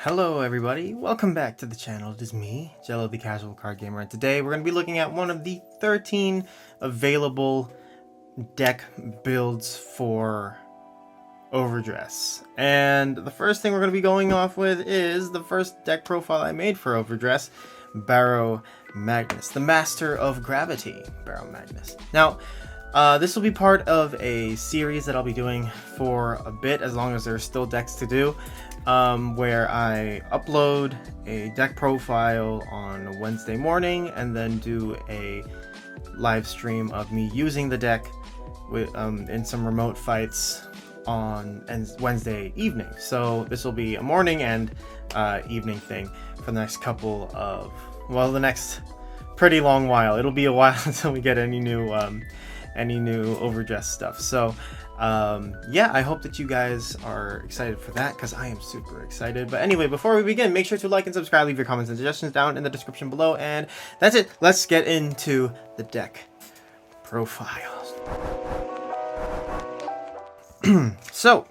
Hello everybody, welcome back to the channel. It is me, Jello the Casual Card Gamer, and today we're going to be looking at one of the 13 available deck builds for overdress. And the first thing we're going to be going off with is the first deck profile I made for overdress, Baromagnes, the Master of Gravtity Baromagnes. Now, this will be part of a series that I'll be doing for a bit, as long as there's still decks to do. Where I upload a deck profile on a Wednesday morning and then do a live stream of me using the deck with in some remote fights on Wednesday evening. So this will be a morning and evening thing for the next couple of, well, the next pretty long while. It'll be a while until we get any new overdress stuff. So yeah, I hope that you guys are excited for that, because I am super excited. But anyway, before we begin, make sure to like and subscribe, leave your comments and suggestions down in the description below, and that's it. Let's get into the deck profiles. So,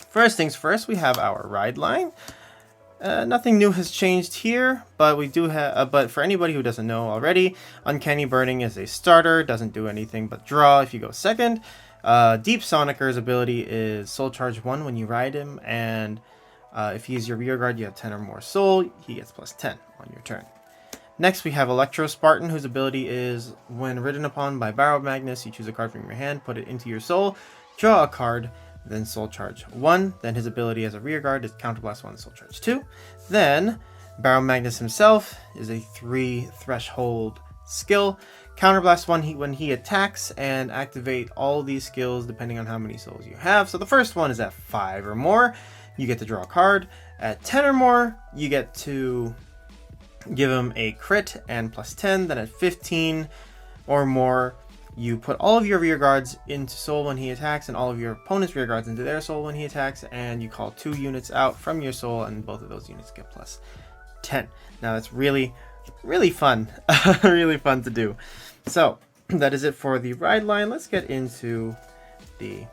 first things first, we have our ride line. Nothing new has changed here, but we do have. But for anybody who doesn't know already, Uncanny Burning is a starter, doesn't do anything but draw if you go second. Deep Sonicer's ability is Soul Charge 1 when you ride him, and if he's your rear guard, you have 10 or more soul, he gets plus 10 on your turn. Next, we have Electro Spartan, whose ability is when ridden upon by Baromagnes, you choose a card from your hand, put it into your soul, draw a card, then Soul Charge 1. Then his ability as a rear guard is Counterblast 1, Soul Charge 2. Then Baromagnes himself is a 3 threshold skill. Counterblast 1 when he attacks, and activate all these skills depending on how many souls you have. So the first one is at 5 or more, you get to draw a card. At 10 or more, you get to give him a crit and plus 10. Then at 15 or more, you put all of your rear guards into soul when he attacks, and all of your opponent's rear guards into their soul when he attacks, and you call 2 units out from your soul, and both of those units get plus 10. Now that's really fun. Really fun to do. So that is it for the ride line. Let's get into the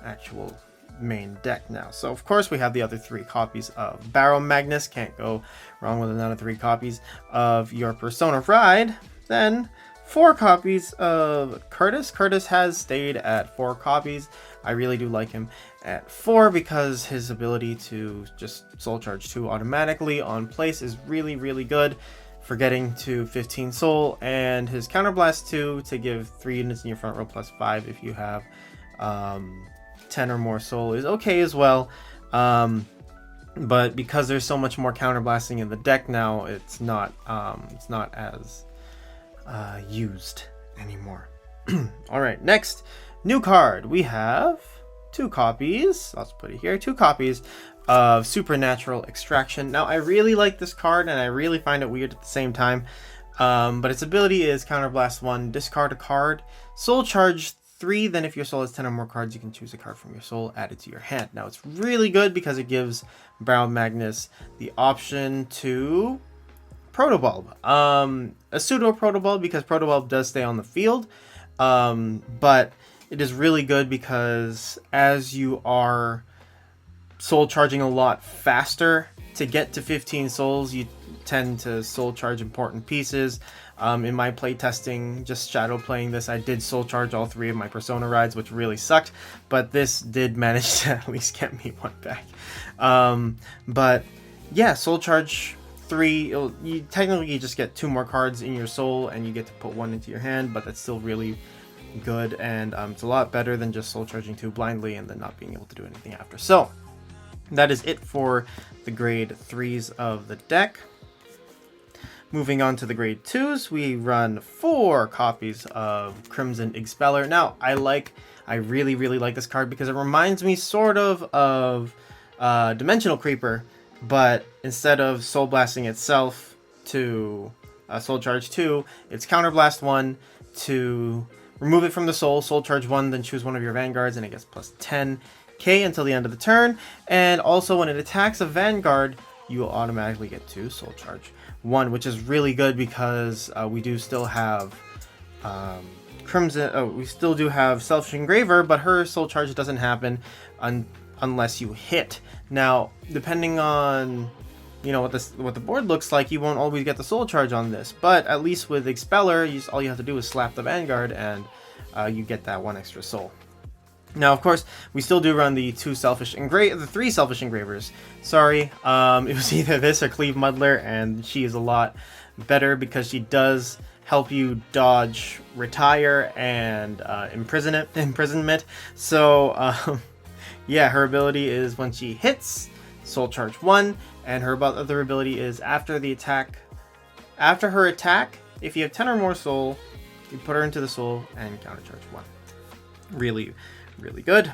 actual main deck now. So of course we have the other 3 copies of Baromagnes. Can't go wrong with another 3 copies of your Persona Ride. Then 4 copies of Curtis. Curtis has stayed at 4 copies. I really do like him at 4 because his ability to just Soul Charge 2 automatically on place is really good for getting to 15 soul, and his Counterblast 2 to give 3 units in your front row plus 5 if you have 10 or more soul is okay as well. But because there's so much more counterblasting in the deck now, it's not as used anymore. All right, next new card, we have 2 copies. Let's put it here, 2 copies of Supernatural Extraction. Now I really like this card, and I really find it weird at the same time, but its ability is Counterblast 1, discard a card, Soul Charge 3, then if your soul has 10 or more cards, you can choose a card from your soul, add it to your hand. Now it's really good because it gives Baromagnes the option to Protobulb, a pseudo Protobulb, because Protobulb does stay on the field, but it is really good because as you are soul charging a lot faster to get to 15 souls, you tend to soul charge important pieces. In my play testing, just shadow playing this, I did soul charge all 3 of my Persona rides, which really sucked, but this did manage to at least get me 1 back. But yeah, soul charge 3, you technically just get 2 more cards in your soul, and you get to put 1 into your hand, but that's still really good, and it's a lot better than just soul charging 2 blindly and then not being able to do anything after. So that is it for the grade 3s of the deck. Moving on to the grade 2s, we run 4 copies of Crimson Expeller. Now I really like this card because it reminds me sort of Dimensional Creeper, but instead of soul blasting itself to Soul Charge 2, it's Counterblast 1 to remove it from the soul, Soul Charge 1, then choose one of your vanguards, and it gets plus 10k until the end of the turn. And also when it attacks a vanguard, you will automatically get to Soul Charge 1, which is really good because we do still have we still do have Selfish Engraver, but her Soul Charge doesn't happen unless you hit. Now, depending on you know, what the board looks like, you won't always get the soul charge on this. But at least with Expeller, all you have to do is slap the Vanguard, and you get that 1 extra soul. Now, of course, we still do run the 3 selfish engravers. Sorry, it was either this or Cleve Muddler, and she is a lot better because she does help you dodge retire and imprisonment. So, yeah, her ability is when she hits, soul charge 1, and her other ability is after her attack, if you have 10 or more soul, you put her into the soul and counter charge 1. Really good.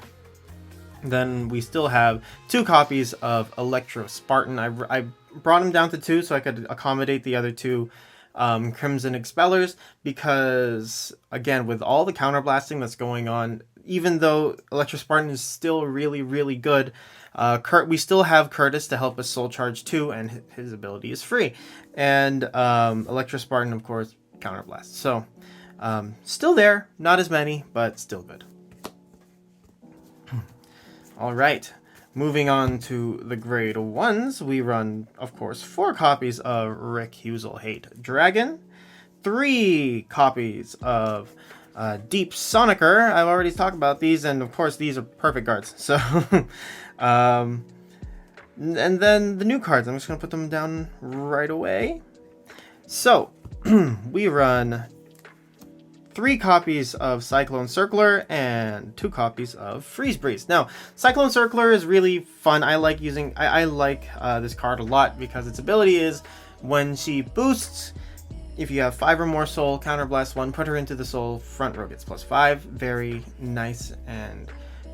Then we still have 2 copies of Electro Spartan. I brought them down to 2 so I could accommodate the other 2 Crimson Expellers, because again, with all the counterblasting that's going on, even though Electro Spartan is still really good, we still have Curtis to help us soul charge 2, and his ability is free. And Electro Spartan, of course, counterblast. So still there, not as many, but still good. Alright, moving on to the grade 1s, we run, of course, 4 copies of Rick Husel Hate Dragon, 3 copies of Deep Sonicer. I've already talked about these, and of course these are perfect cards. So, and then the new cards, I'm just going to put them down right away. So, we run 3 copies of Cyclone Circler and 2 copies of Freeze Breeze. Now, Cyclone Circler is really fun. I like this card a lot because its ability is when she boosts, if you have 5 or more soul, counterblast 1, put her into the soul, front row gets +5. Very nice and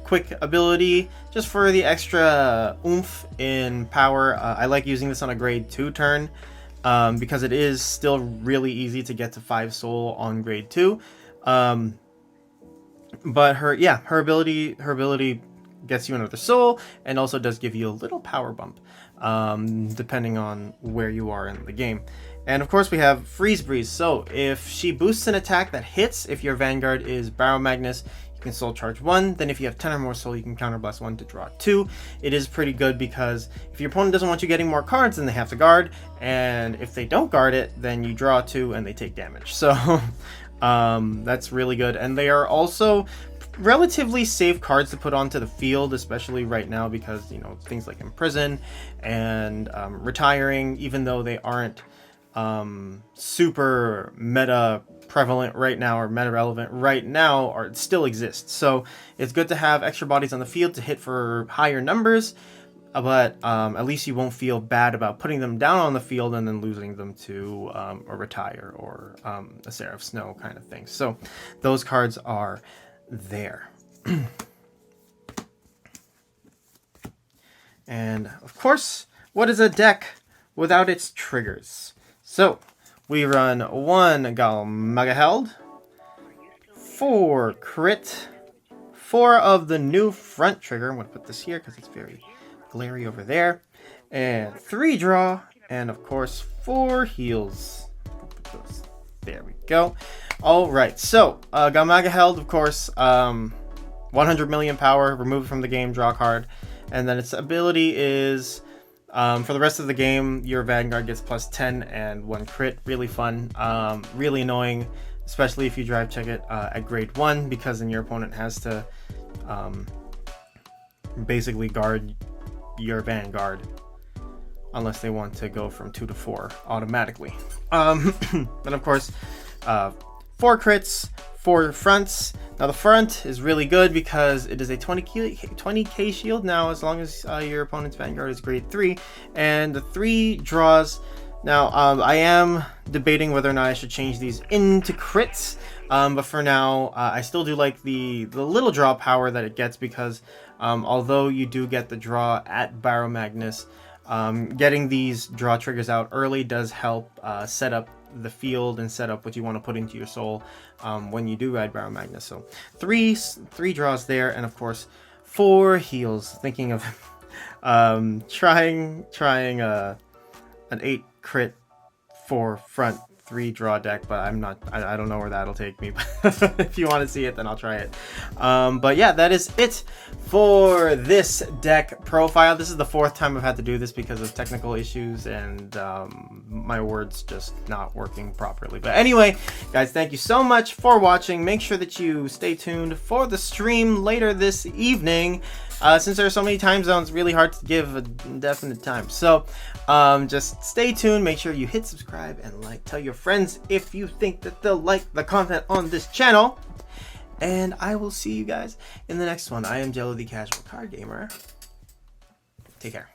quick ability, just for the extra oomph in power. I like using this on a grade 2 turn. Because it is still really easy to get to 5 soul on grade 2. But her ability gets you another soul, and also does give you a little power bump, depending on where you are in the game. And of course we have Freeze Breeze. So if she boosts an attack that hits, if your Vanguard is Baromagnes, you can soul charge 1. Then if you have 10 or more soul, you can counterblast 1 to draw 2. It is pretty good because if your opponent doesn't want you getting more cards, then they have to guard. And if they don't guard it, then you draw 2 and they take damage. So that's really good. And they are also relatively safe cards to put onto the field, especially right now, because, you know, things like Imprison and retiring, even though they aren't super meta prevalent right now or meta relevant right now, or still exists. So it's good to have extra bodies on the field to hit for higher numbers, but at least you won't feel bad about putting them down on the field and then losing them to a retire or a Seraph Snow kind of thing. So those cards are there. And of course, what is a deck without its triggers? So we run 1 Galmagaheld, 4 crit, 4 of the new front trigger. I'm going to put this here because it's very glary over there. And 3 draw, and of course 4 heals. There we go. Alright, so Galmagaheld, of course, 100 million power, remove from the game, draw a card. And then its ability is, for the rest of the game, your Vanguard gets +10 and 1 crit. Really fun. Really annoying, especially if you drive check it at grade 1, because then your opponent has to basically guard your Vanguard unless they want to go from 2 to 4 automatically. Then of course, 4 crits, 4 fronts. Now the front is really good because it is a 20k shield now, as long as your opponent's Vanguard is grade 3, and the 3 draws. Now I am debating whether or not I should change these into crits, but for now I still do like the little draw power that it gets, because although you do get the draw at Baromagnes, getting these draw triggers out early does help set up the field and set up what you want to put into your soul when you do ride Baromagnes. So three draws there, and of course 4 heals. Thinking of trying an 8 crit, 4 front, 3-draw deck, but I don't know where that'll take me. If you want to see it, then I'll try it. But yeah, that is it for this deck profile. This is the 4th time I've had to do this because of technical issues and my words just not working properly. But anyway, guys, thank you so much for watching. Make sure that you stay tuned for the stream later this evening. Since there are so many time zones, really hard to give a definite time. So just stay tuned. Make sure you hit subscribe and like. Tell your friends if you think that they'll like the content on this channel. And I will see you guys in the next one. I am Jello the Casual Card Gamer. Take care.